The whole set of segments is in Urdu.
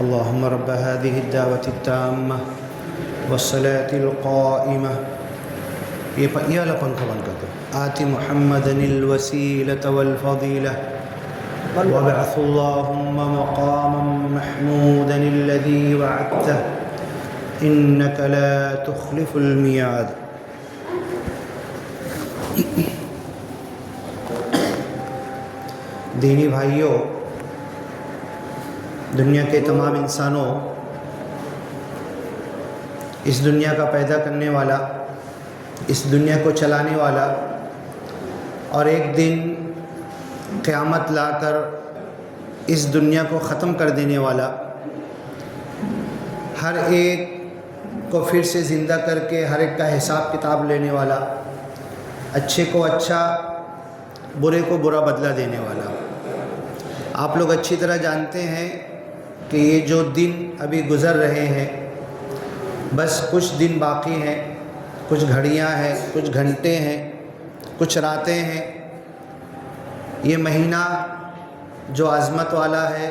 اللهم رب هذه الدعوة التامة والصلاة القائمة یہ والا پنکھا بند کر دو آت محمدا الوسيلة والفضيلة وابعث اللهم مقاما محمودا الذي وعدته إنك لا تخلف الميعاد. دینی بھائیوں، دنیا کے تمام انسانوں، اس دنیا کا پیدا کرنے والا، اس دنیا کو چلانے والا اور ایک دن قیامت لا کر اس دنیا کو ختم کر دینے والا، ہر ایک کو پھر سے زندہ کر کے ہر ایک کا حساب کتاب لینے والا، اچھے کو اچھا برے کو برا بدلہ دینے والا. آپ لوگ اچھی طرح جانتے ہیں کہ یہ جو دن ابھی گزر رہے ہیں، بس کچھ دن باقی ہیں، کچھ گھڑیاں ہیں، کچھ گھنٹے ہیں، کچھ راتیں ہیں. یہ مہینہ جو عظمت والا ہے،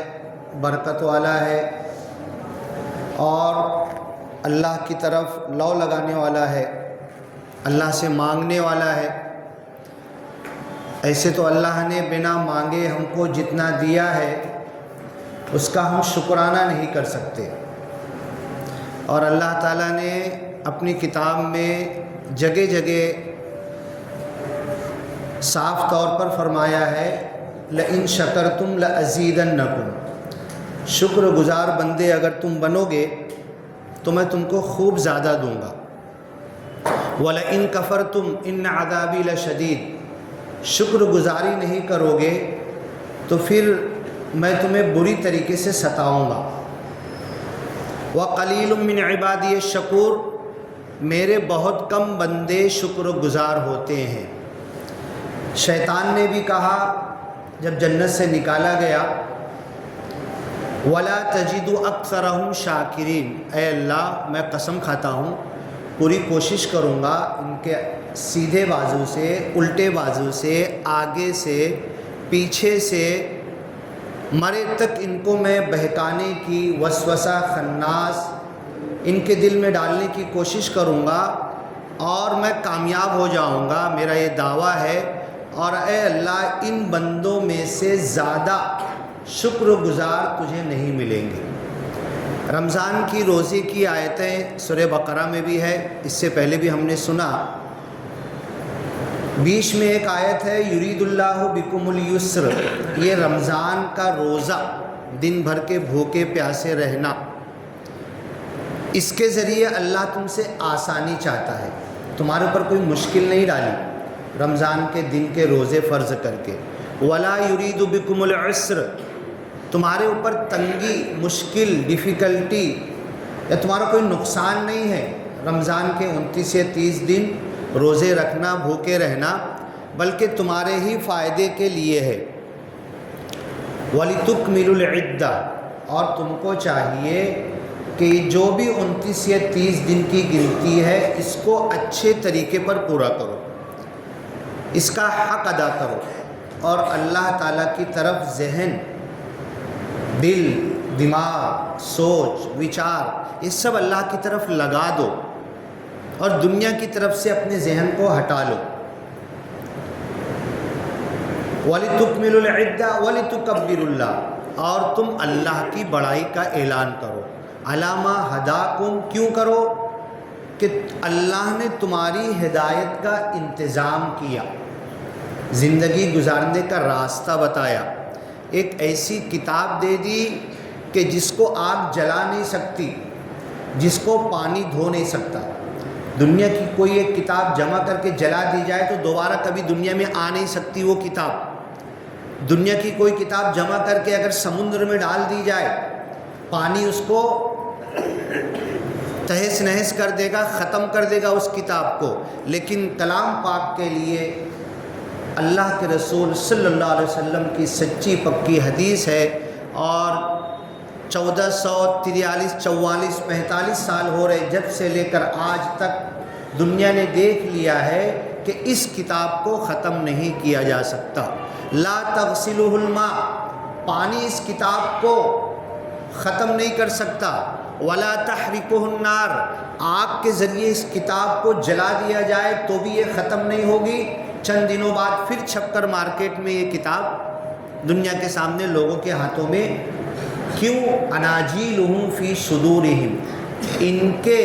برکت والا ہے اور اللہ کی طرف لو لگانے والا ہے، اللہ سے مانگنے والا ہے. ایسے تو اللہ نے بنا مانگے ہم کو جتنا دیا ہے اس کا ہم شکرانہ نہیں کر سکتے. اور اللہ تعالیٰ نے اپنی کتاب میں جگہ جگہ صاف طور پر فرمایا ہے لئن شکرتم لازیدنکم، شکر گزار بندے اگر تم بنو گے تو میں تم کو خوب زیادہ دوں گا. وَلَئِن كَفَرْتُمْ إِنَّ عَذَابِي لَشَدِيدٌ، شکر گزاری نہیں کرو گے تو پھر میں تمہیں بری طریقے سے ستاؤں گا. وَقَلِيلٌ مِّنْ عِبَادِيَ الشَّكُورُ، میرے بہت کم بندے شکر گزار ہوتے ہیں. شیطان نے بھی کہا جب جنت سے نکالا گیا وَلَا تَجِدُ أَكْثَرَهُمْ شَاكِرِينَ، اے اللہ میں قسم کھاتا ہوں پوری کوشش کروں گا ان کے سیدھے بازو سے، الٹے بازو سے، آگے سے، پیچھے سے، مرے تک ان کو میں بہکانے کی، وسوسہ خناس ان کے دل میں ڈالنے کی کوشش کروں گا اور میں کامیاب ہو جاؤں گا، میرا یہ دعویٰ ہے. اور اے اللہ ان بندوں میں سے زیادہ شکر گزار تجھے نہیں ملیں گے۔ رمضان کی روزے کی آیتیں سورہ بقرہ میں بھی ہے، اس سے پہلے بھی ہم نے سنا۔ بیچ میں ایک آیت ہے یرید اللہ بکم اليسر، یہ رمضان کا روزہ، دن بھر کے بھوکے پیاسے رہنا، اس کے ذریعے اللہ تم سے آسانی چاہتا ہے، تمہارے اوپر کوئی مشکل نہیں ڈالی رمضان کے دن کے روزے فرض کر کے۔ ولا یرید بکم العسر، تمہارے اوپر تنگی، مشکل، ڈیفیکلٹی یا تمہارا کوئی نقصان نہیں ہے رمضان کے 29 یا 30 دن روزے رکھنا، بھوکے رہنا، بلکہ تمہارے ہی فائدے کے لیے ہے۔ وَلِتُكْمِلُوا الْعِدَّةَ، اور تم کو چاہیے کہ جو بھی 29 یا 30 دن کی گنتی ہے اس کو اچھے طریقے پر پورا کرو، اس کا حق ادا کرو، اور اللہ تعالیٰ کی طرف ذہن، دل، دماغ، سوچ، وچار، یہ سب اللہ کی طرف لگا دو اور دنیا کی طرف سے اپنے ذہن کو ہٹا لو۔ وَلِتُكْمِلُوا الْعِدَّةَ وَلِتُكَبِّرُوا اللَّهَ، اور تم اللہ کی بڑائی کا اعلان کرو۔ عَلَىٰ مَا هَدَاكُمْ، کیوں کرو؟ کہ اللہ نے تمہاری ہدایت کا انتظام کیا، زندگی گزارنے کا راستہ بتایا، ایک ایسی کتاب دے دی کہ جس کو آگ جلا نہیں سکتی، جس کو پانی دھو نہیں سکتا۔ دنیا کی کوئی ایک کتاب جمع کر کے جلا دی جائے تو دوبارہ کبھی دنیا میں آ نہیں سکتی وہ کتاب۔ دنیا کی کوئی کتاب جمع کر کے اگر سمندر میں ڈال دی جائے، پانی اس کو تہس نہس کر دے گا، ختم کر دے گا اس کتاب کو، لیکن کلام پاک کے لیے اللہ کے رسول صلی اللہ علیہ وسلم کی سچی پکی حدیث ہے، اور 1443 44 45 سال ہو رہے جب سے لے کر آج تک دنیا نے دیکھ لیا ہے کہ اس کتاب کو ختم نہیں کیا جا سکتا۔ لا تغسلہ الماء، پانی اس کتاب کو ختم نہیں کر سکتا۔ ولا تحرقہ النار، آگ کے ذریعے اس کتاب کو جلا دیا جائے تو بھی یہ ختم نہیں ہوگی۔ چند دنوں بعد پھر چھپ کر مارکیٹ میں یہ کتاب دنیا کے سامنے لوگوں کے ہاتھوں میں، کیوں؟ اناجیلہم فی صدورہم، ان کے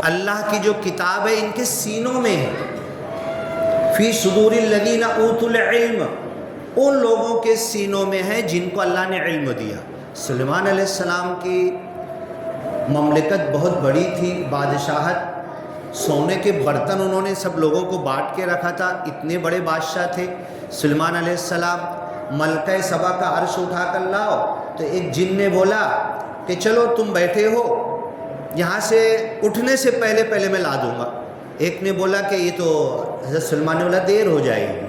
اللہ کی جو کتاب ہے ان کے سینوں میں ہے۔ فی صدور الذین اوتوا العلم، ان لوگوں کے سینوں میں ہے جن کو اللہ نے علم دیا۔ سلیمان علیہ السلام کی مملکت بہت بڑی تھی، بادشاہت، سونے کے برتن انہوں نے سب لوگوں کو بانٹ کے رکھا تھا، اتنے بڑے بادشاہ تھے سلیمان علیہ السلام۔ ملکہ سبا کا عرش اٹھا کر لاؤ تو ایک جن نے بولا کہ چلو تم بیٹھے ہو، یہاں سے اٹھنے سے پہلے پہلے میں لا دوں گا۔ ایک نے بولا کہ یہ تو حضرت سلیمان نے بولا دیر ہو جائے گی،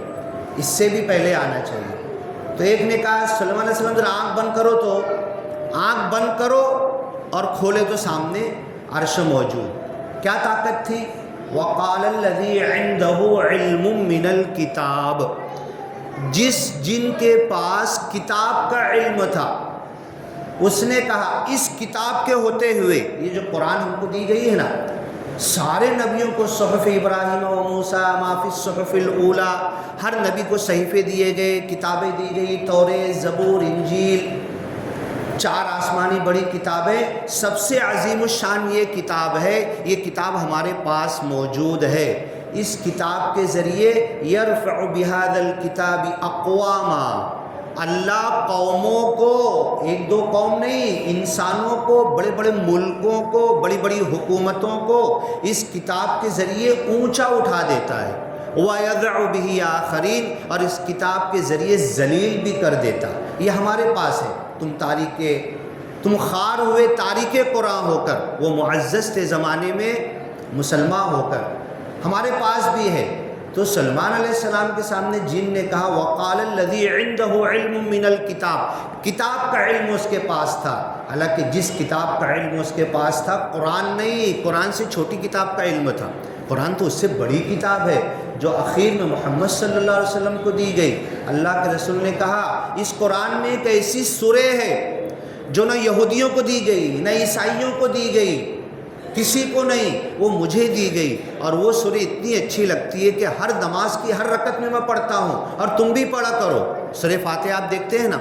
اس سے بھی پہلے آنا چاہیے۔ تو ایک نے کہا سلیمان علیہ السلام ذرا آنکھ بند کرو، تو آنکھ بند کرو اور کھولے تو سامنے عرش موجود۔ کیا طاقت تھی؟ وَقَالَ الَّذِي عِنْدَهُ عِلْمٌ مِّنَ الْكِتَابِ، جس جن کے پاس کتاب کا علم تھا اس نے کہا اس کتاب کے ہوتے ہوئے، یہ جو قرآن ہم کو دی گئی ہے نا، سارے نبیوں کو صحف ابراہیم و موسیٰ ما فی الصحف الاولیٰ، ہر نبی کو صحیفے دیے گئے، کتابیں دی گئی، توریت، زبور، انجیل، 4 آسمانی بڑی کتابیں، سب سے عظیم الشان یہ کتاب ہے، یہ کتاب ہمارے پاس موجود ہے۔ اس کتاب کے ذریعے یرفع بہذا الکتاب اقواما، اللہ قوموں کو، ایک دو قوم نہیں، انسانوں کو، بڑے بڑے ملکوں کو، بڑی بڑی حکومتوں کو اس کتاب کے ذریعے اونچا اٹھا دیتا ہے۔ وَيَضَعُ بِهِ آخَرِينَ، اور اس کتاب کے ذریعے ذلیل بھی کر دیتا۔ یہ ہمارے پاس ہے، تم خار ہوئے تاریک قرآن ہو کر، وہ معزز تھے زمانے میں مسلمان ہو کر، ہمارے پاس بھی ہے۔ تو سلمان علیہ السلام کے سامنے جن نے کہا وَقَالَ الَّذِي عِنْدَهُ عِلْمٌ مِّنَ الْكِتَابِ، کتاب کا علم اس کے پاس تھا، حالانکہ جس کتاب کا علم اس کے پاس تھا قرآن نہیں، قرآن سے چھوٹی کتاب کا علم تھا، قرآن تو اس سے بڑی کتاب ہے جو اخیر میں محمد صلی اللہ علیہ وسلم کو دی گئی۔ اللہ کے رسول نے کہا اس قرآن میں ایک ایسی سورہ ہے جو نہ یہودیوں کو دی گئی، نہ عیسائیوں کو دی گئی، کسی کو نہیں، وہ مجھے دی گئی، اور وہ سورہ اتنی اچھی لگتی ہے کہ ہر نماز کی ہر رکعت میں میں پڑھتا ہوں، اور تم بھی پڑھا کرو۔ سورہ فاتحہ آپ دیکھتے ہیں نا،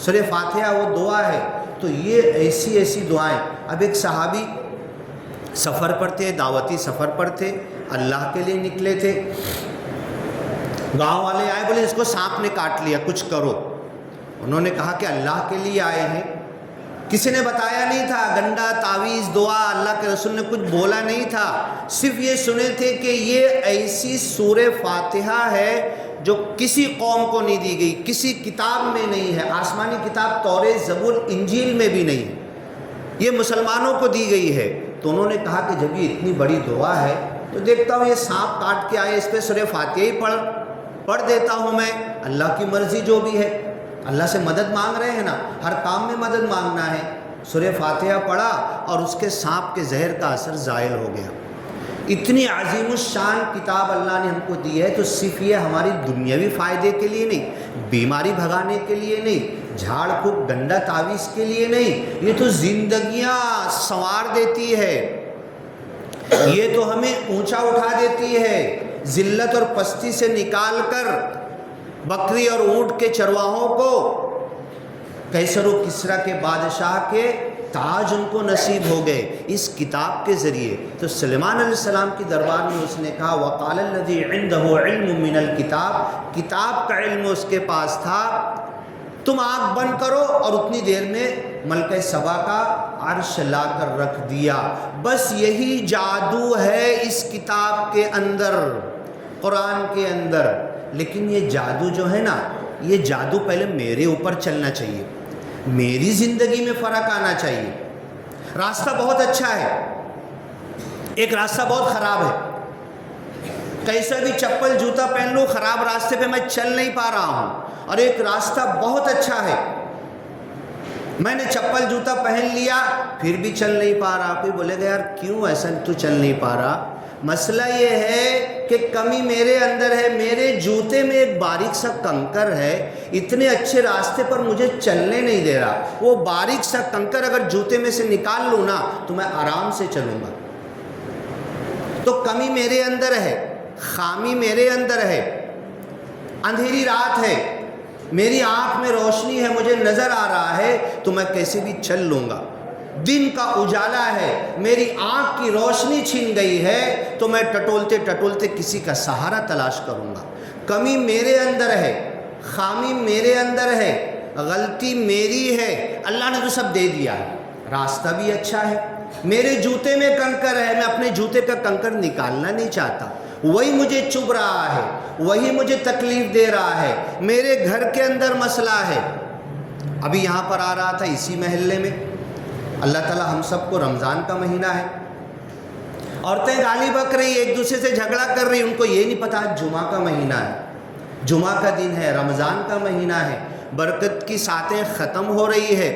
سورہ فاتحہ وہ دعا ہے، تو یہ ایسی ایسی دعائیں۔ اب ایک صحابی سفر پر تھے، دعوتی سفر پر تھے، اللہ کے لیے نکلے تھے، گاؤں والے آئے، بولے اس کو سانپ نے کاٹ لیا، کچھ کرو۔ انہوں نے کہا کہ اللہ کے لیے آئے ہیں، کسی نے بتایا نہیں تھا، گنڈا تعویذ دعا اللہ کے رسول نے کچھ بولا نہیں تھا، صرف یہ سنے تھے کہ یہ ایسی سورہ فاتحہ ہے جو کسی قوم کو نہیں دی گئی، کسی کتاب میں نہیں ہے، آسمانی کتاب توریت زبور انجیل میں بھی نہیں، یہ مسلمانوں کو دی گئی ہے۔ تو انہوں نے کہا کہ جب یہ اتنی بڑی دعا ہے تو دیکھتا ہوں یہ سانپ کاٹ کے آئے، اس پہ سورہ فاتحہ ہی پڑھ دیتا ہوں میں، اللہ کی مرضی جو بھی ہے، اللہ سے مدد مانگ رہے ہیں نا، ہر کام میں مدد مانگنا ہے۔ سورہ فاتحہ پڑھا اور اس کے سانپ کے زہر کا اثر زائل ہو گیا۔ اتنی عظیم الشان کتاب اللہ نے ہم کو دی ہے، تو صرف یہ ہماری دنیاوی فائدے کے لیے نہیں، بیماری بھگانے کے لیے نہیں، جھاڑ پھونک گنڈا تعویذ کے لیے نہیں، یہ تو زندگیاں سنوار دیتی ہے، یہ تو ہمیں اونچا اٹھا دیتی ہے، ذلت اور پستی سے نکال کر بکری اور اونٹ کے چرواہوں کو قیصر و کسریٰ کے بادشاہ کے تاج ان کو نصیب ہو گئے اس کتاب کے ذریعے۔ تو سلیمان علیہ السلام کی دربار میں اس نے کہا وقال الذی عندہ علم من الکتاب، کتاب کا علم اس کے پاس تھا، تم آنکھ بند کرو، اور اتنی دیر میں ملکہ سبا کا عرش لا کر رکھ دیا۔ بس یہی جادو ہے اس کتاب کے اندر، قرآن کے اندر۔ لیکن یہ جادو جو ہے نا، یہ جادو پہلے میرے اوپر چلنا چاہیے، میری زندگی میں فرق آنا چاہیے۔ راستہ بہت اچھا ہے، ایک راستہ بہت خراب ہے، کیسا بھی چپل جوتا پہن لوں خراب راستے پہ میں چل نہیں پا رہا ہوں، اور ایک راستہ بہت اچھا ہے، میں نے چپل جوتا پہن لیا پھر بھی چل نہیں پا رہا۔ کوئی بولے گا یار کیوں ایسا تو چل نہیں پا رہا؟ مسئلہ یہ ہے کہ کمی میرے اندر ہے، میرے جوتے میں ایک باریک سا کنکر ہے، اتنے اچھے راستے پر مجھے چلنے نہیں دے رہا۔ وہ باریک سا کنکر اگر جوتے میں سے نکال لوں نا تو میں آرام سے چلوں گا۔ تو کمی میرے اندر ہے، خامی میرے اندر ہے، اندھیری رات ہے، میری آنکھ میں روشنی ہے، مجھے نظر آ رہا ہے تو میں کیسے بھی چل لوں گا۔ دن کا اجالا ہے، میری آنکھ کی روشنی چھن گئی ہے تو میں ٹٹولتے ٹٹولتے کسی کا سہارا تلاش کروں گا۔ کمی میرے اندر ہے، خامی میرے اندر ہے، غلطی میری ہے، اللہ نے تو سب دے دیا ہے، راستہ بھی اچھا ہے، میرے جوتے میں کنکر ہے، میں اپنے جوتے کا کنکر نکالنا نہیں چاہتا، وہی مجھے چبھ رہا ہے، وہی مجھے تکلیف دے رہا ہے، میرے گھر کے اندر مسئلہ ہے۔ ابھی یہاں پر آ رہا تھا اسی محلے میں، اللہ تعالیٰ ہم سب کو رمضان کا مہینہ ہے، عورتیں گالی بک رہی، ایک دوسرے سے جھگڑا کر رہی، ان کو یہ نہیں پتا جمعہ کا مہینہ ہے، جمعہ کا دن ہے، رمضان کا مہینہ ہے، برکت کی ساتیں ختم ہو رہی ہے،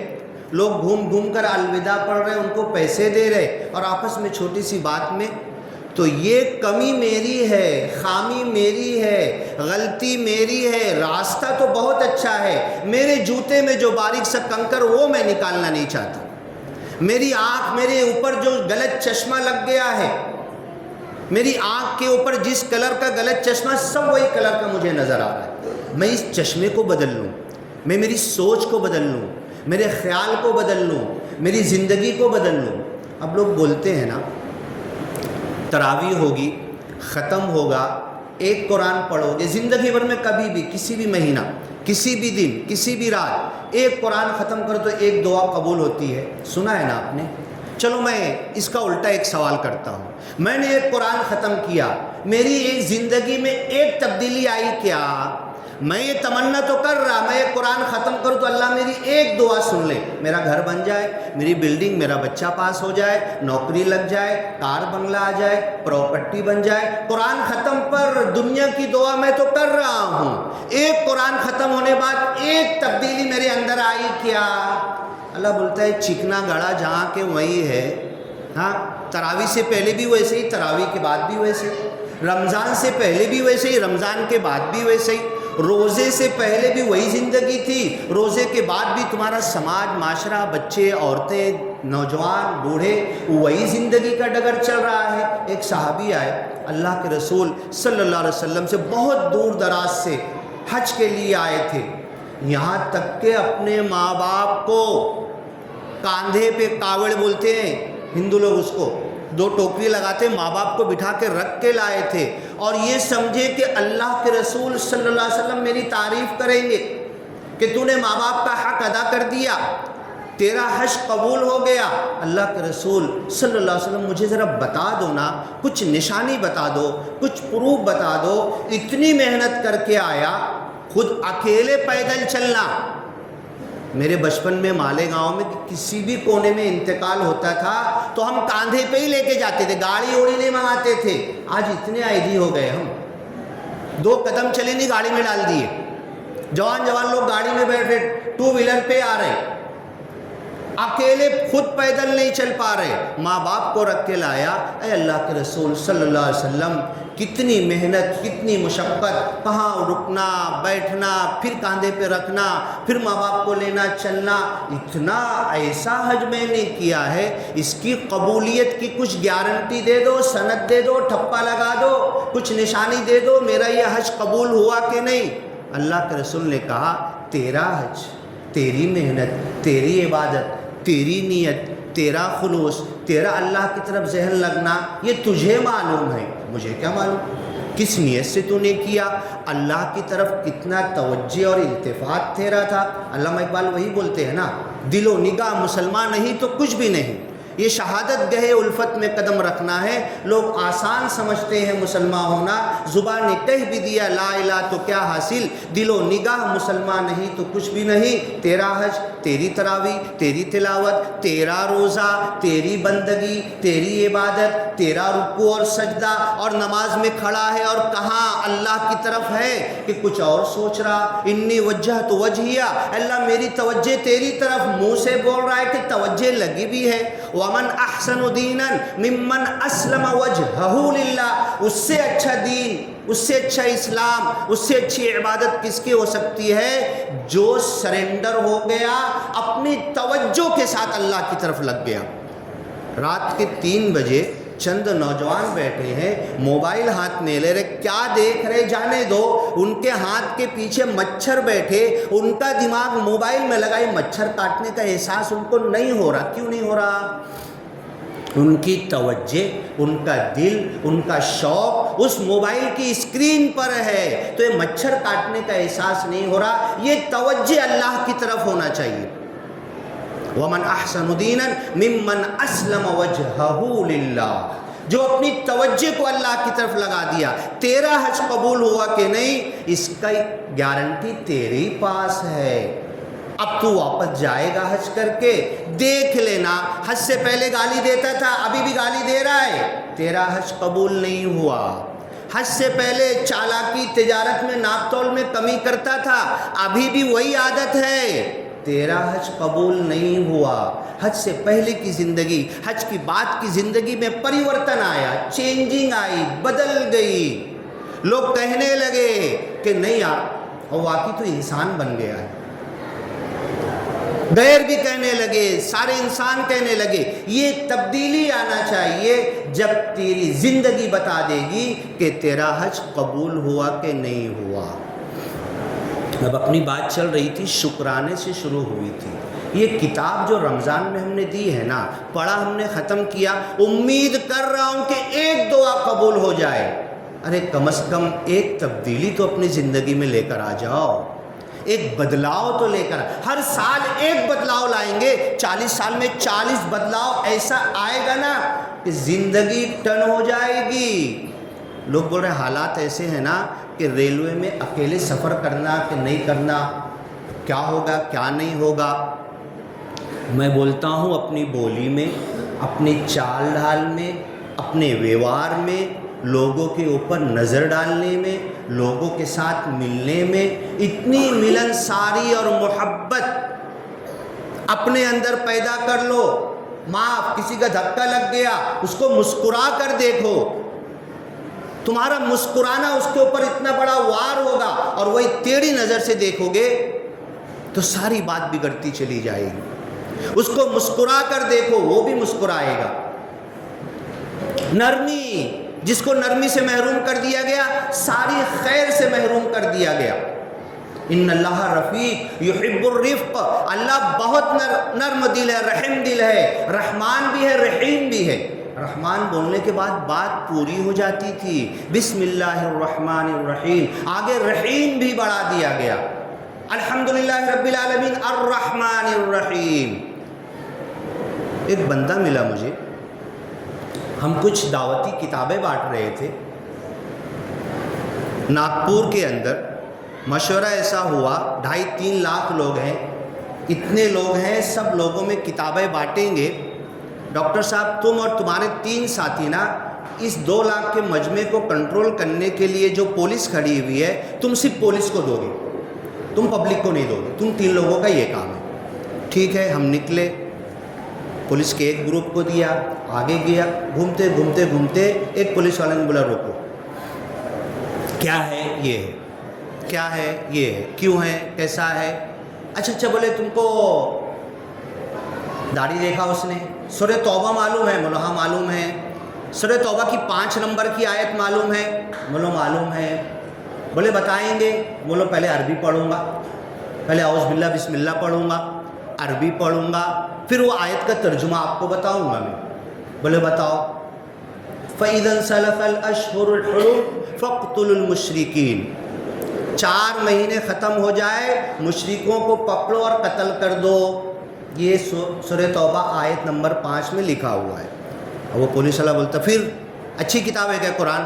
لوگ گھوم گھوم کر الوداع پڑھ رہے ہیں، ان کو پیسے دے رہے، اور آپس میں چھوٹی سی بات میں۔ تو یہ کمی میری ہے، خامی میری ہے، غلطی میری ہے، راستہ تو بہت اچھا ہے، میرے جوتے میں جو باریک سا کنکر وہ میں نکالنا نہیں چاہتا، میری آنکھ، میرے اوپر جو غلط چشمہ لگ گیا ہے، میری آنکھ کے اوپر جس کلر کا غلط چشمہ سب وہی کلر کا مجھے نظر آ رہا ہے، میں اس چشمے کو بدل لوں، میں میری سوچ کو بدل لوں، میرے خیال کو بدل لوں، میری زندگی کو بدل لوں۔ اب لوگ بولتے ہیں نا تراویح ہوگی، ختم ہوگا، ایک قرآن پڑھو گے زندگی بھر میں، کبھی بھی کسی بھی مہینہ، کسی بھی دن، کسی بھی رات ایک قرآن ختم کرو تو ایک دعا قبول ہوتی ہے، سنا ہے نا آپ نے؟ چلو میں اس کا الٹا ایک سوال کرتا ہوں، میں نے ایک قرآن ختم کیا، میری ایک زندگی میں ایک تبدیلی آئی کیا؟ میں یہ تمنا تو کر رہا میں یہ قرآن ختم کروں تو اللہ میری ایک دعا سن لے، میرا گھر بن جائے، میری بلڈنگ، میرا بچہ پاس ہو جائے، نوکری لگ جائے، کار بنگلہ آ جائے، پراپرٹی بن جائے۔ قرآن ختم پر دنیا کی دعا میں تو کر رہا ہوں، ایک قرآن ختم ہونے بعد ایک تبدیلی میرے اندر آئی کیا؟ اللہ بولتا ہے چکنا گڑا جہاں کے وہی ہے۔ ہاں، تراویح سے پہلے بھی ویسے ہی، تراویح کے بعد بھی ویسے ہی، رمضان سے پہلے بھی ویسے ہی، رمضان کے بعد بھی ویسے ہی، روزے سے پہلے بھی وہی زندگی تھی، روزے کے بعد بھی تمہارا سماج، معاشرہ، بچے، عورتیں، نوجوان، بوڑھے، وہی زندگی کا ڈگر چل رہا ہے۔ ایک صحابی آئے اللہ کے رسول صلی اللہ علیہ وسلم سے، بہت دور دراز سے حج کے لیے آئے تھے، یہاں تک کہ اپنے ماں باپ کو کاندھے پہ، کاوڑ بولتے ہیں ہندو لوگ اس کو، 2 ٹوکری لگاتے ماں باپ کو بٹھا کے رکھ کے لائے تھے، اور یہ سمجھے کہ اللہ کے رسول صلی اللہ علیہ وسلم میری تعریف کریں گے کہ تو نے ماں باپ کا حق ادا کر دیا، تیرا حج قبول ہو گیا۔ اللہ کے رسول صلی اللہ علیہ وسلم مجھے ذرا بتا دو نا، کچھ نشانی بتا دو، کچھ پروف بتا دو، اتنی محنت کر کے آیا، خود اکیلے پیدل چلنا۔ میرے بچپن میں مالیگاؤں میں کسی بھی کونے میں انتقال ہوتا تھا تو ہم کاندھے پہ ہی لے کے جاتے تھے، گاڑی اوڑی نہیں منگاتے تھے۔ آج اتنے آئیڈی ہو گئے، ہم 2 قدم چلے نہیں گاڑی میں ڈال دیے، جوان لوگ گاڑی میں بیٹھے 2 ویلر پہ آ رہے، اکیلے خود پیدل نہیں چل پا رہے، ماں باپ کو رکھ کے لایا۔ اے اللہ کے رسول صلی اللہ علیہ وسلم، کتنی محنت، کتنی مشقت، کہاں رکنا، بیٹھنا، پھر کاندھے پہ رکھنا، پھر ماں باپ کو لینا چلنا، اتنا ایسا حج میں نے کیا ہے، اس کی قبولیت کی کچھ گارنٹی دے دو، سند دے دو، ٹھپا لگا دو، کچھ نشانی دے دو، میرا یہ حج قبول ہوا کہ نہیں۔ اللہ کے رسول نے کہا تیرا حج، تیری محنت، تیری عبادت، تیری نیت، تیرا خلوص، تیرا اللہ کی طرف ذہن لگنا، یہ تجھے معلوم ہے، مجھے کیا معلوم کس نیت سے تو نے کیا، اللہ کی طرف کتنا توجہ اور التفات تیرا تھا۔ علامہ اقبال وہی بولتے ہیں نا، دل و نگاہ مسلمان نہیں تو کچھ بھی نہیں۔ یہ شہادت گہے الفت میں قدم رکھنا ہے۔ لوگ آسان سمجھتے ہیں مسلمان ہونا، زبان نے کہہ بھی دیا لا الہ تو کیا حاصل، دل و نگاہ مسلمان نہیں تو کچھ بھی نہیں۔ تیرا حج، تیری تراویح، تیری تلاوت، تیرا روزہ، تیری بندگی، تیری عبادت، تیرا رکوع اور سجدہ اور نماز میں کھڑا ہے اور کہاں اللہ کی طرف ہے کہ کچھ اور سوچ رہا۔ انی وجہت وجہیہ، اللہ میری توجہ تیری طرف، منہ سے بول رہا ہے کہ توجہ لگی بھی ہے۔ ومن احسن دینا ممن اسلم وجہہ للہ، اس سے اچھا دین، اس سے اچھا اسلام، اس سے اچھی عبادت کس کی ہو سکتی ہے؟ جو سرنڈر ہو گیا، اپنی توجہ کے ساتھ اللہ کی طرف لگ گیا۔ رات کے 3 بجے چند نوجوان بیٹھے ہیں، موبائل ہاتھ میں لے رہے، کیا دیکھ رہے جانے دو، ان کے ہاتھ کے پیچھے مچھر بیٹھے، ان کا دماغ موبائل میں لگائی، مچھر کاٹنے کا احساس ان کو نہیں ہو رہا۔ کیوں نہیں ہو رہا؟ ان کی توجہ، ان کا دل، ان کا شوق اس موبائل کی اسکرین پر ہے، تو یہ مچھر کاٹنے کا احساس نہیں ہو رہا۔ یہ توجہ اللہ کی طرف ہونا چاہیے۔ ومن احسن دینا ممن اسلم وجہہ للہ، جو اپنی توجہ کو اللہ کی طرف لگا دیا۔ تیرا حج قبول ہوا کہ نہیں، اس کا گارنٹی تیرے پاس ہے۔ اب تو واپس جائے گا حج کر کے، دیکھ لینا، حج سے پہلے گالی دیتا تھا، ابھی بھی گالی دے رہا ہے، تیرا حج قبول نہیں ہوا۔ حج سے پہلے چالاکی، تجارت میں ناپ تول میں کمی کرتا تھا، ابھی بھی وہی عادت ہے، تیرا حج قبول نہیں ہوا۔ حج سے پہلے کی زندگی، حج کی بعد کی زندگی میں پریورتن آیا، چینجنگ آئی، بدل گئی۔ لوگ کہنے لگے کہ نہیں یار، اور واقعی تو انسان بن گیا ہے۔ غیر بھی کہنے لگے، سارے انسان کہنے لگے۔ یہ تبدیلی آنا چاہیے جب تیری زندگی بتا دے گی کہ تیرا حج قبول ہوا کہ نہیں ہوا۔ اب اپنی بات چل رہی تھی، شکرانے سے شروع ہوئی تھی۔ یہ کتاب جو رمضان میں ہم نے دی ہے نا، پڑھا ہم نے، ختم کیا، امید کر رہا ہوں کہ ایک دعا قبول ہو جائے۔ ارے کم از کم ایک تبدیلی تو اپنی زندگی میں لے کر آ جاؤ، ایک بدلاؤ تو لے کر۔ ہر سال ایک بدلاؤ لائیں گے، 40 سال میں 40 بدلاؤ ایسا آئے گا نا کہ زندگی ٹن ہو جائے گی۔ لوگ بول رہے حالات ایسے ہیں نا کہ ریلوے میں اکیلے سفر کرنا کہ نہیں کرنا، کیا ہوگا کیا نہیں ہوگا۔ میں بولتا ہوں اپنی بولی میں، اپنی چال ڈھال میں، اپنے ویوہار میں، لوگوں کے اوپر نظر ڈالنے میں، لوگوں کے ساتھ ملنے میں، اتنی ملنساری اور محبت اپنے اندر پیدا کر لو۔ معاف، کسی کا دھکا لگ گیا، اس کو مسکرا کر دیکھو، تمہارا مسکرانا اس کے اوپر اتنا بڑا وار ہوگا، اور وہی ٹیڑھی نظر سے دیکھو گے تو ساری بات بگڑتی چلی جائے گی۔ اس کو مسکرا کر دیکھو، وہ بھی مسکرائے گا۔ نرمی، جس کو نرمی سے محروم کر دیا گیا ساری خیر سے محروم کر دیا گیا۔ ان اللہ رفیق یحب الرفق، اللہ بہت نرم دل ہے، رحم دل ہے، رحمان بھی ہے، رحیم بھی ہے۔ رحمان بولنے کے بعد بات پوری ہو جاتی تھی، بسم اللہ الرحمن الرحیم، آگے رحیم بھی بڑھا دیا گیا، الحمدللہ رب العالمین الرحمن الرحیم۔ ایک بندہ ملا مجھے، ہم کچھ دعوتی کتابیں بانٹ رہے تھے ناگپور کے اندر۔ مشورہ ایسا ہوا 2.5-3 لاکھ لوگ ہیں، اتنے لوگ ہیں، سب لوگوں میں کتابیں بانٹیں گے۔ ڈاکٹر صاحب تم اور تمہارے 3 ساتھی نا اس 2 لاکھ کے مجمع کو کنٹرول کرنے کے لیے جو پولیس کھڑی ہوئی ہے، تم صرف پولیس کو دو گے، تم پبلک کو نہیں دو گے، تم 3 لوگوں کا یہ کام ہے۔ ٹھیک ہے، ہم نکلے، پولیس کے ایک گروپ کو دیا، آگے گیا، گھومتے گھومتے گھومتے ایک پولیس والے نے بولا روکو، کیا ہے یہ ہے، کیا ہے یہ ہے، کیوں ہے، کیسا ہے؟ اچھا بولے تم کو داڑھی دیکھا اس نے، سورہ توبہ معلوم ہے؟ بولو ہاں معلوم ہے۔ سورہ توبہ کی 5 نمبر کی آیت معلوم ہے؟ بولو معلوم ہے۔ بولے بتائیں گے؟ بولو پہلے عربی پڑھوں گا، پہلے اعوذ باللہ بسم اللہ پڑھوں گا، عربی پڑھوں گا، پھر وہ آیت کا ترجمہ آپ کو بتاؤں گا میں۔ بولے بتاؤ۔ فَإِذَا انْسَلَخَ الْأَشْهُرُ الْحُرُمُ فَاقْتُلُوا الْمُشْرِكِينَ، 4 مہینے ختم ہو جائے، مشرکوں کو پکڑو اور قتل کر دو۔ یہ سورہ توبہ آیت نمبر 5 میں لکھا ہوا ہے۔ اور وہ پولیس والا بولتا پھر اچھی کتاب ہے کیا قرآن؟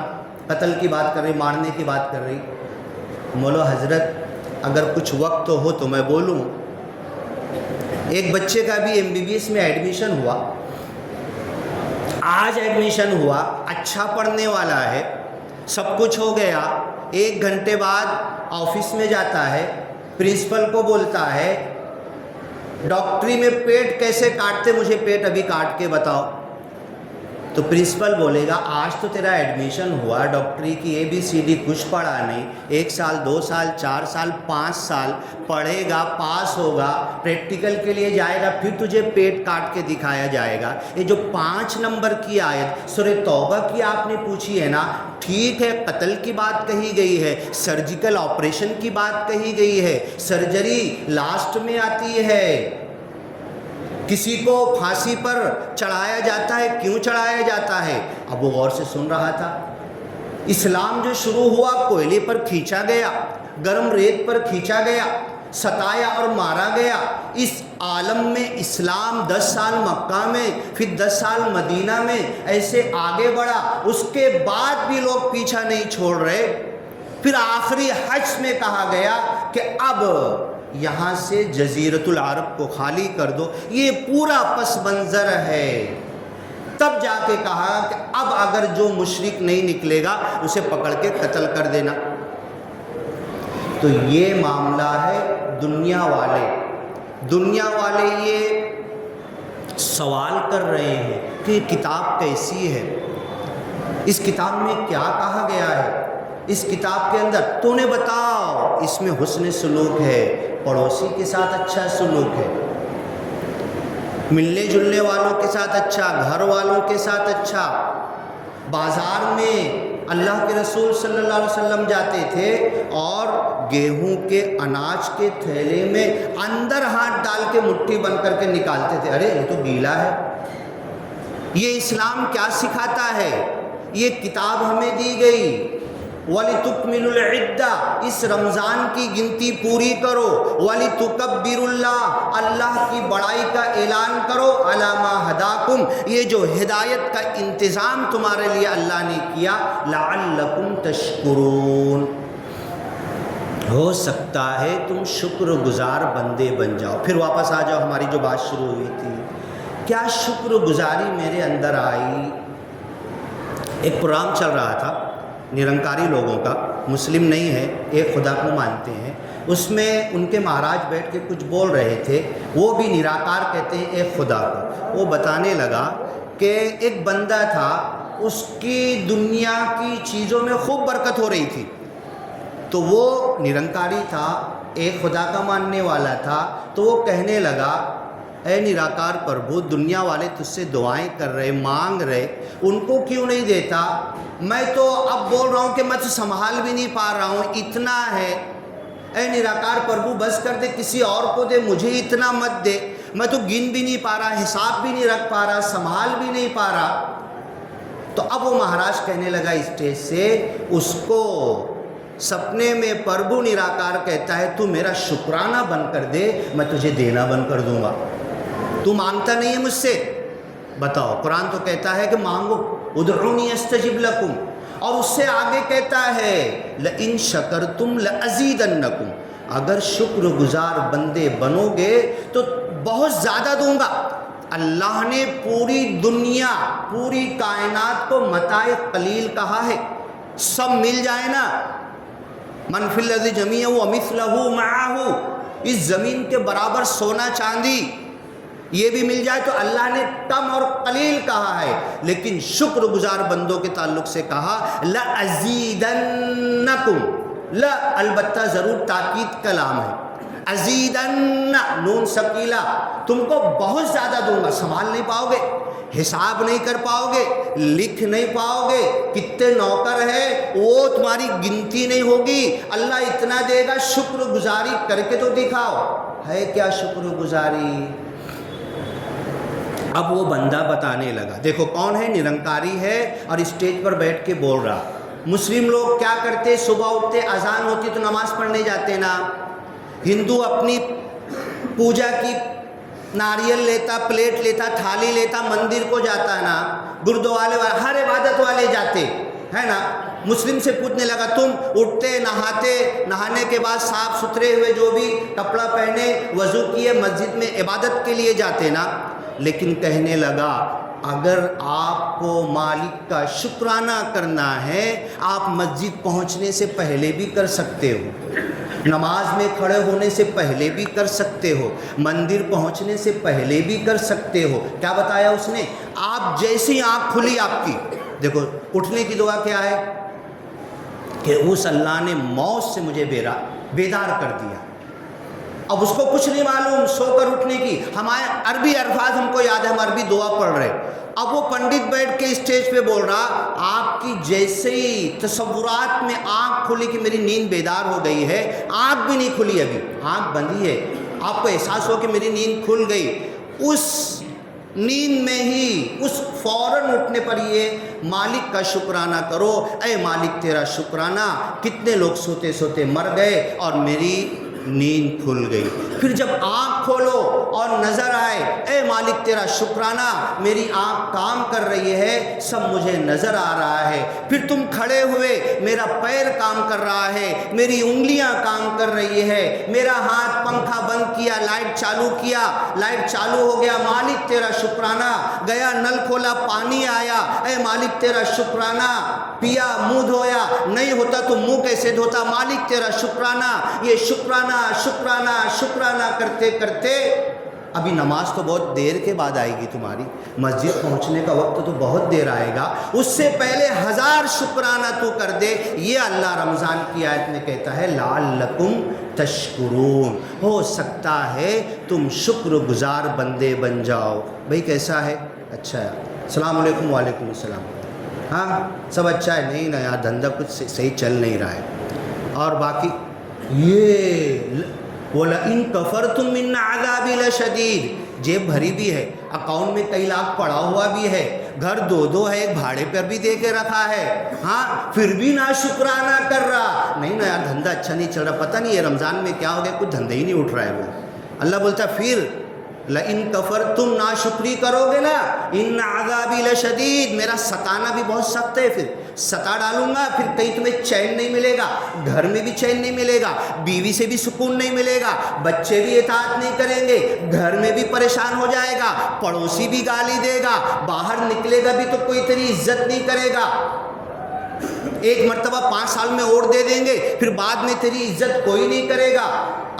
قتل کی بات کر رہی، مارنے کی بات کر رہی۔ بولو حضرت اگر کچھ وقت ہو تو میں بولوں۔ ایک بچے کا بھی MBBS میں ایڈمیشن ہوا، آج ایڈمیشن ہوا، اچھا پڑھنے والا ہے، سب کچھ ہو گیا، 1 گھنٹے بعد آفس میں جاتا ہے، پرنسپل کو بولتا ہے ڈاکٹری میں پیٹ کیسے کاٹتے، مجھے پیٹ ابھی کاٹ کے بتاؤ۔ تو پرنسپل بولے گا آج تو تیرا ایڈمیشن ہوا، ڈاکٹری کی ABCD کچھ پڑھا نہیں، 1 سال 2 سال 4 سال 5 سال پڑھے گا، پاس ہوگا، پریکٹیکل کے لیے جائے گا، پھر تجھے پیٹ کاٹ کے دکھایا جائے گا۔ یہ جو 5 نمبر کی آیت سورہ توبہ کی آپ نے پوچھی ہے نا، ٹھیک ہے قتل کی بات کہی گئی ہے، سرجیکل آپریشن کی بات کہی گئی ہے، سرجری لاسٹ میں آتی ہے، کسی کو پھانسی پر چڑھایا جاتا ہے، کیوں چڑھایا جاتا ہے؟ اب وہ غور سے سن رہا تھا۔ اسلام جو شروع ہوا کوئلے پر کھینچا گیا، گرم ریت پر کھینچا گیا، ستایا اور مارا گیا۔ اس عالم میں اسلام 10 سال مکہ میں، پھر 10 سال مدینہ میں ایسے آگے بڑھا، اس کے بعد بھی لوگ پیچھا نہیں چھوڑ رہے۔ پھر آخری حج میں کہا گیا کہ اب یہاں سے جزیرۃ العرب کو خالی کر دو، یہ پورا پس منظر ہے۔ تب جا کے کہا کہ اب اگر جو مشرک نہیں نکلے گا اسے پکڑ کے قتل کر دینا۔ تو یہ معاملہ ہے دنیا والے یہ سوال کر رہے ہیں کہ یہ کتاب کیسی ہے، اس کتاب میں کیا کہا گیا ہے، اس کتاب کے اندر تو نے بتاؤ اس میں حسن سلوک ہے، پڑوسی کے ساتھ اچھا سلوک ہے، ملنے جلنے والوں کے ساتھ اچھا، گھر والوں کے ساتھ اچھا۔ بازار میں اللہ کے رسول صلی اللہ علیہ وسلم جاتے تھے اور گیہوں کے اناج کے تھیلے میں اندر ہاتھ ڈال کے مٹھی بند کر کے نکالتے تھے، ارے یہ تو گیلا ہے۔ یہ اسلام کیا سکھاتا ہے؟ یہ کتاب ہمیں دی گئی، وَلِتُكْمِلُوا الْعِدَّةَ، اس رمضان کی گنتی پوری کرو، وَلِتُكَبِّرُوا اللَّهَ، اللہ کی بڑائی کا اعلان کرو، عَلَى مَا هَدَاكُمْ، یہ جو ہدایت کا انتظام تمہارے لیے اللہ نے کیا، لَعَلَّكُمْ تَشْكُرُونَ، ہو سکتا ہے تم شکر گزار بندے بن جاؤ۔ پھر واپس آ جاؤ، ہماری جو بات شروع ہوئی تھی، کیا شکر گزاری میرے اندر آئی؟ ایک پروگرام چل رہا تھا نرنکاری لوگوں کا، مسلم نہیں ہے، ایک خدا کو مانتے ہیں، اس میں ان کے مہاراج بیٹھ کے کچھ بول رہے تھے، وہ بھی نراکار کہتے ہیں ایک خدا کو۔ وہ بتانے لگا کہ ایک بندہ تھا، اس کی دنیا کی چیزوں میں خوب برکت ہو رہی تھی، تو وہ نرنکاری تھا، ایک خدا کا ماننے والا تھا، تو وہ کہنے لگا اے نراکار پربھو، دنیا والے تجھ سے دعائیں کر رہے، مانگ رہے، ان کو کیوں نہیں دیتا؟ میں تو اب بول رہا ہوں کہ میں تو سنبھال بھی نہیں پا رہا ہوں، اتنا ہے، اے نراکار پربھو بس کر دے، کسی اور کو دے، مجھے اتنا مت دے، میں تو گن بھی نہیں پا رہا، حساب بھی نہیں رکھ پا رہا، سنبھال بھی نہیں پا رہا۔ تو اب وہ مہاراج کہنے لگا اسٹیج سے اس کو، سپنے میں پربھو نراکار کہتا ہے تو میرا شکرانہ بن کر دے، میں تجھے دینا بن کر دوں گا۔ تو مانگتا نہیں ہے مجھ سے، بتاؤ، قرآن تو کہتا ہے کہ مانگو، ادعونی استجب لکم، اور اس سے آگے کہتا ہے لئن شکرتم لازیدنکم، اگر شکر گزار بندے بنو گے تو بہت زیادہ دوں گا۔ اللہ نے پوری دنیا، پوری کائنات کو متاع قلیل کہا ہے، سب مل جائے نا، من فی الارض جمیعا ومثلہ معہ، اس زمین کے برابر سونا چاندی یہ بھی مل جائے تو اللہ نے کم اور قلیل کہا ہے، لیکن شکر گزار بندوں کے تعلق سے کہا لَأَزِيدَنَّكُمْ، لا البتہ ضرور تاکید کلام ہے، ازیدن نون ثقیلہ، تم کو بہت زیادہ دوں گا، سنبھال نہیں پاؤ گے، حساب نہیں کر پاؤ گے، لکھ نہیں پاؤ گے، کتنے نوکر ہے وہ تمہاری گنتی نہیں ہوگی، اللہ اتنا دے گا، شکر گزاری کر کے تو دکھاؤ، ہے کیا شکر گزاری؟ اب وہ بندہ بتانے لگا، دیکھو کون ہے، نرنکاری ہے اور اسٹیج پر بیٹھ کے بول رہا۔ مسلم لوگ کیا کرتے، صبح اٹھتے، اذان ہوتی تو نماز پڑھنے جاتے نا، ہندو اپنی پوجا کی ناریل لیتا، پلیٹ لیتا، تھالی لیتا، مندر کو جاتا نا، گردوارے والے، ہر عبادت والے جاتے ہے نا۔ مسلم سے پوچھنے لگا تم اٹھتے، نہاتے، نہانے کے بعد صاف ستھرے ہوئے، جو بھی کپڑا پہنے، وضو کیے، مسجد میں عبادت کے لیے جاتے نا، لیکن کہنے لگا اگر آپ کو مالک کا شکرانہ کرنا ہے، آپ مسجد پہنچنے سے پہلے بھی کر سکتے ہو، نماز میں کھڑے ہونے سے پہلے بھی کر سکتے ہو، مندر پہنچنے سے پہلے بھی کر سکتے ہو۔ کیا بتایا اس نے؟ آپ جیسی آنکھ کھلی آپ کی، دیکھو اٹھنے کی دعا کیا ہے کہ اس اللہ نے موت سے مجھے بیدار کر دیا، اب اس کو کچھ نہیں معلوم سو کر اٹھنے کی، ہمارے عربی الفاظ ہم کو یاد ہے، ہم عربی دعا پڑھ رہے، اب وہ پنڈت بیٹھ کے اسٹیج پہ بول رہا آپ کی جیسے ہی تصورات میں آنکھ کھلی کہ میری نیند بیدار ہو گئی ہے، آنکھ بھی نہیں کھلی، ابھی آنکھ بندی ہے، آپ کو احساس ہو کہ میری نیند کھل گئی، اس نیند میں ہی، اس فوراً اٹھنے پر یہ مالک کا شکرانہ کرو، اے مالک تیرا شکرانہ، کتنے لوگ سوتے سوتے مر گئے اور میری نیند کھل گئی۔ پھر جب آنکھ کھولو اور نظر آئے، اے مالک تیرا شکرانہ، میری آنکھ کام کر رہی ہے، سب مجھے نظر آ رہا ہے، پھر تم کھڑے ہوئے، میرا پیر کام کر رہا ہے، میری انگلیاں کام کر رہی ہے، میرا ہاتھ پنکھا بند کیا، لائٹ چالو کیا، لائٹ چالو ہو گیا، مالک تیرا شکرانہ، گیا نل کھولا پانی آیا، اے مالک تیرا شکرانہ، پیا منہ دھویا، نہیں ہوتا تو منہ کیسے دھوتا، مالک تیرا شکرانہ، یہ شکرانہ شکرانہ شکرانہ کرتے کرتے ابھی نماز تو بہت دیر کے بعد آئے گی تمہاری، مسجد پہنچنے کا وقت تو بہت دیر آئے گا، اس سے پہلے 1000 شکرانہ تو کر دے۔ یہ اللہ رمضان کی آیت میں کہتا ہے لعلکم تشکرون، ہو سکتا ہے تم شکر گزار بندے بن جاؤ۔ بھئی کیسا ہے؟ اچھا ہے، السلام علیکم۔ وعلیکم السلام۔ ہاں سب اچھا ہے؟ نہیں نا یار، دھندا کچھ صحیح چل نہیں رہا ہے، اور باقی یہ وَلَئِن كَفَرْتُم مِّنْ عَذَابِ لَشَدِيدٍ، جیب بھری بھی ہے، اکاؤنٹ میں کئی لاکھ پڑا ہوا بھی ہے، گھر دو ہے، ایک بھاڑے پر بھی دے کے رکھا ہے، ہاں پھر بھی نہ شکرانہ کر رہا، نہیں نا یار دھندا اچھا نہیں چل رہا، پتہ نہیں یہ رمضان میں کیا ہو گیا، کچھ دھندے ہی نہیں اٹھ رہا ہے وہ۔ اللہ بولتا پھر لئن کفرتم، ناشکری کرو گے نا، ان عذابی لشدید، میرا ستانا بھی بہت سخت ہے، پھر ستا ڈالوں گا، پھر کہیں تمہیں چین نہیں ملے گا، گھر میں بھی چین نہیں ملے گا، بیوی سے بھی سکون نہیں ملے گا، بچے بھی اطاعت نہیں کریں گے، گھر میں بھی پریشان ہو جائے گا، پڑوسی بھی گالی دے گا، باہر نکلے گا بھی تو کوئی تیری عزت نہیں کرے گا، ایک مرتبہ 5 سال میں اور دے دیں گے، پھر بعد میں تیری عزت کوئی نہیں کرے گا۔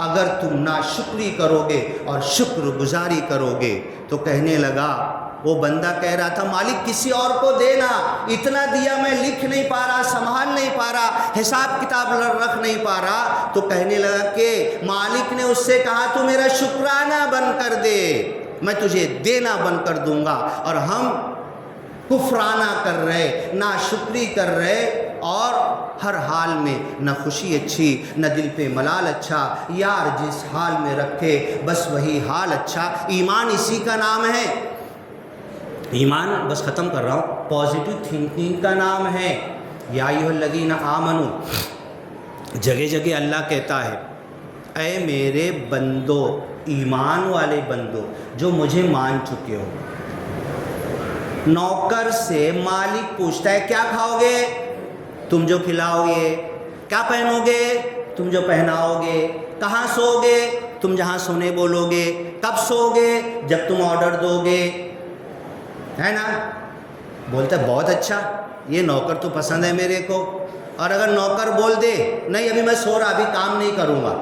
اگر تم ناشکری کرو گے اور شکر گزاری کرو گے تو کہنے لگا وہ بندہ کہہ رہا تھا مالک کسی اور کو دینا، اتنا دیا میں لکھ نہیں پا رہا، سنبھال نہیں پا رہا، حساب کتاب رکھ نہیں پا رہا۔ تو کہنے لگا کہ مالک نے اس سے کہا تو میرا شکرانہ بن کر دے، میں تجھے دینا بن کر دوں گا۔ اور ہم کفرانہ کر رہے، ناشکری کر رہے، اور ہر حال میں نہ خوشی اچھی نہ دل پہ ملال اچھا، یار جس حال میں رکھے بس وہی حال اچھا۔ ایمان اسی کا نام ہے، ایمان بس ختم کر رہا ہوں، پازیٹیو تھنکنگ کا نام ہے۔ یا ایھا الذین آمنو، جگہ جگہ اللہ کہتا ہے اے میرے بندو، ایمان والے بندو جو مجھے مان چکے ہو۔ نوکر سے مالک پوچھتا ہے کیا کھاؤ گے؟ تم جو کھلاؤ گے۔ کیا پہنو گے؟ تم جو پہناؤ گے۔ کہاں سو گے؟ تم جہاں سونے بولو گے۔ کب سو گے؟ جب تم آرڈر دو گے، ہے نا؟ بولتا ہے بہت اچھا، یہ نوکر تو پسند ہے میرے کو۔ اور اگر نوکر بول دے نہیں ابھی میں سو رہا، ابھی کام نہیں کروں گا،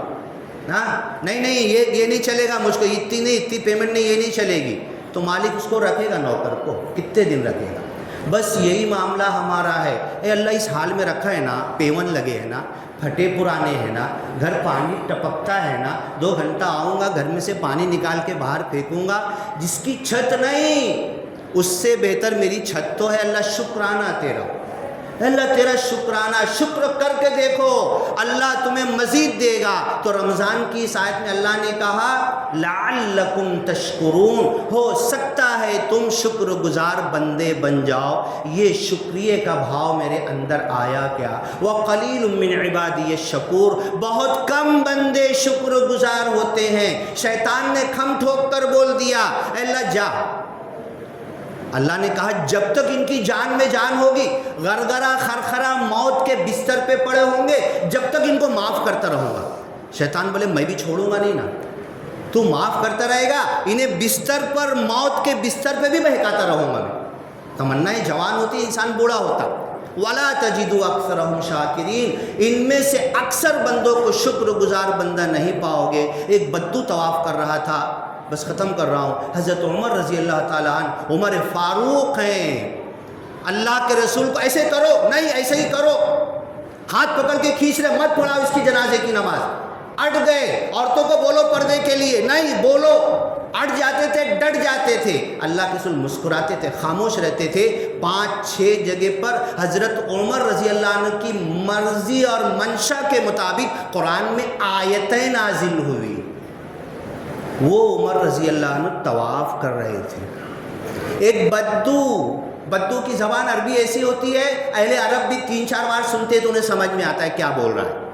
ہاں نہیں یہ نہیں چلے گا، مجھ کو اتنی پیمنٹ نہیں، یہ نہیں چلے گی، تو مالک اس کو رکھے گا، نوکر کو کتنے دن رکھے گا؟ بس یہی معاملہ ہمارا ہے۔ اے اللہ اس حال میں رکھا ہے نا، پیون لگے ہیں نا، پھٹے پرانے ہیں نا، گھر پانی ٹپکتا ہے نا، 2 گھنٹہ آؤں گا گھر میں سے پانی نکال کے باہر پھینکوں گا، جس کی چھت نہیں اس سے بہتر میری چھت تو ہے۔ اللہ شکرانہ تیرا، اللہ تیرا شکرانہ، شکر کر کے دیکھو اللہ تمہیں مزید دے گا۔ تو رمضان کی اس آیت میں اللہ نے کہا لعلکم تشکرون، ہو سکتا ہے تم شکر گزار بندے بن جاؤ۔ یہ شکریہ کا بھاؤ میرے اندر آیا کیا؟ وقلیل من عبادی الشکور، بہت کم بندے شکر گزار ہوتے ہیں۔ شیطان نے کھم ٹھوک کر بول دیا اے اللہ جا، اللہ نے کہا جب تک ان کی جان میں جان ہوگی، غرغرہ خرخرہ موت کے بستر پہ پڑے ہوں گے، جب تک ان کو معاف کرتا رہوں گا۔ شیطان بولے میں بھی چھوڑوں گا نہیں نا، تو معاف کرتا رہے گا، انہیں بستر پر، موت کے بستر پہ بھی بہکاتا رہوں گا میں۔ تمنائیں جوان ہوتی، انسان بوڑھا ہوتا۔ وَلَا تَجِدُ أَكْثَرَهُمْ شَاكِرِينَ، ان میں سے اکثر بندوں کو شکر گزار بندہ نہیں پاؤ گے۔ ایک بدو طواف کر رہا تھا، بس ختم کر رہا ہوں، حضرت عمر رضی اللہ تعالیٰ عنہ، عمر فاروق ہیں، اللہ کے رسول کو ایسے کرو نہیں ایسے ہی کرو، ہاتھ پکڑ کے کھینچ رہے، مت پڑھاؤ اس کی جنازے کی نماز۔ اٹ گئے، عورتوں کو بولو پردے کے لیے نہیں بولو، اٹ جاتے تھے، ڈٹ جاتے تھے۔ اللہ کے رسول مسکراتے تھے، خاموش رہتے تھے۔ 5-6 جگہ پر حضرت عمر رضی اللہ عنہ کی مرضی اور منشا کے مطابق قرآن میں آیتیں نازل ہوئی۔ وہ عمر رضی اللہ عنہ طواف کر رہے تھے، ایک بدو کی زبان عربی ایسی ہوتی ہے، اہل عرب بھی 3-4 بار سنتے تو انہیں سمجھ میں آتا ہے کیا بول رہا ہے۔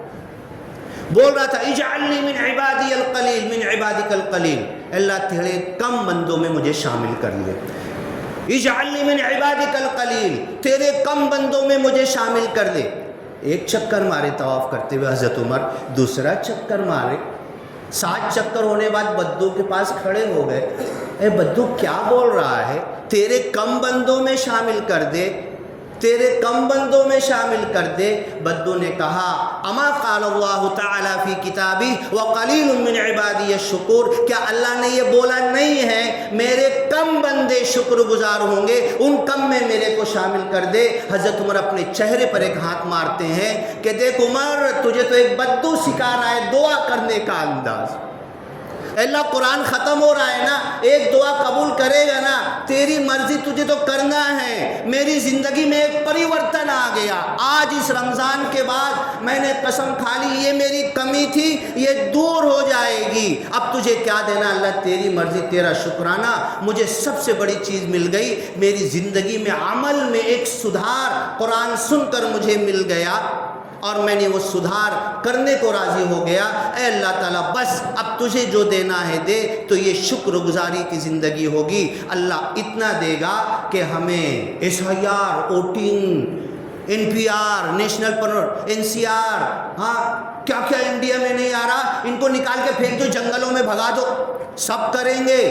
بول رہا تھا اجعلنی من عبادی القلیل، من عبادک القلیل، اللہ تیرے کم بندوں میں مجھے شامل کر لے، اجعلنی من عبادک القلیل، تیرے کم بندوں میں مجھے شامل کر دے۔ ایک چکر مارے طواف کرتے ہوئے حضرت عمر، دوسرا چکر مارے، 7 چکر ہونے بعد بدو کے پاس کھڑے ہو گئے، اے بدو کیا بول رہا ہے؟ تیرے کم بندوں میں شامل کر دے، تیرے کم بندوں میں شامل کر دے۔ بدو نے کہا اما قال اللہ تعالی فی کتابی وقلیل من عبادی الشکور، کیا اللہ نے یہ بولا نہیں ہے میرے کم بندے شکر گزار ہوں گے، ان کم میں میرے کو شامل کر دے۔ حضرت عمر اپنے چہرے پر ایک ہاتھ مارتے ہیں کہ دیکھ عمر، تجھے تو ایک بدو سکھا رہا ہے دعا کرنے کا انداز۔ اللہ قرآن ختم ہو رہا ہے نا، ایک دعا قبول کرے گا نا، تیری مرضی تجھے تو کرنا ہے۔ میری زندگی میں ایک پریورتن آ گیا، آج اس رمضان کے بعد میں نے قسم کھا لی، یہ میری کمی تھی، یہ دور ہو جائے گی۔ اب تجھے کیا دینا اللہ، تیری مرضی، تیرا شکرانہ۔ مجھے سب سے بڑی چیز مل گئی، میری زندگی میں عمل میں ایک سدھار قرآن سن کر مجھے مل گیا، اور میں نے وہ سدھار کرنے کو راضی ہو گیا۔ اے اللہ تعالیٰ بس اب تجھے جو دینا ہے دے، تو یہ شکر گزاری کی زندگی ہوگی۔ اللہ اتنا دے گا کہ ہمیں SIR، voting, NPR، national NCR، ہاں کیا کیا انڈیا میں نہیں آ رہا، ان کو نکال کے پھینک دو، جنگلوں میں بھگا دو، سب کریں گے۔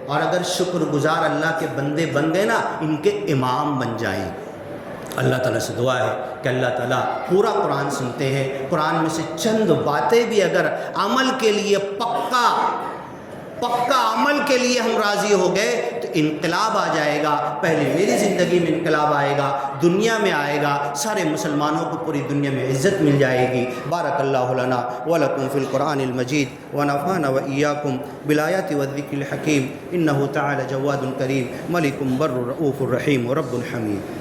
اور اگر شکر گزار اللہ کے بندے بن گئے نا، ان کے امام بن جائیں۔ اللہ تعالیٰ سے دعا ہے کہ اللہ تعالیٰ پورا قرآن سنتے ہیں، قرآن میں سے چند باتیں بھی اگر عمل کے لیے پکا پکا عمل کے لیے ہم راضی ہو گئے تو انقلاب آ جائے گا. پہلے میری زندگی میں انقلاب آئے گا, دنیا میں آئے گا, سارے مسلمانوں کو پوری دنیا میں عزت مل جائے گی. بارک اللہ لنا ولکم فی القرآن المجید ونفعنا وإیاکم بالآیات والذکر الحکیم. انہ تعالی جواد کریم ملک بر رؤوف رحیم ورب حمید.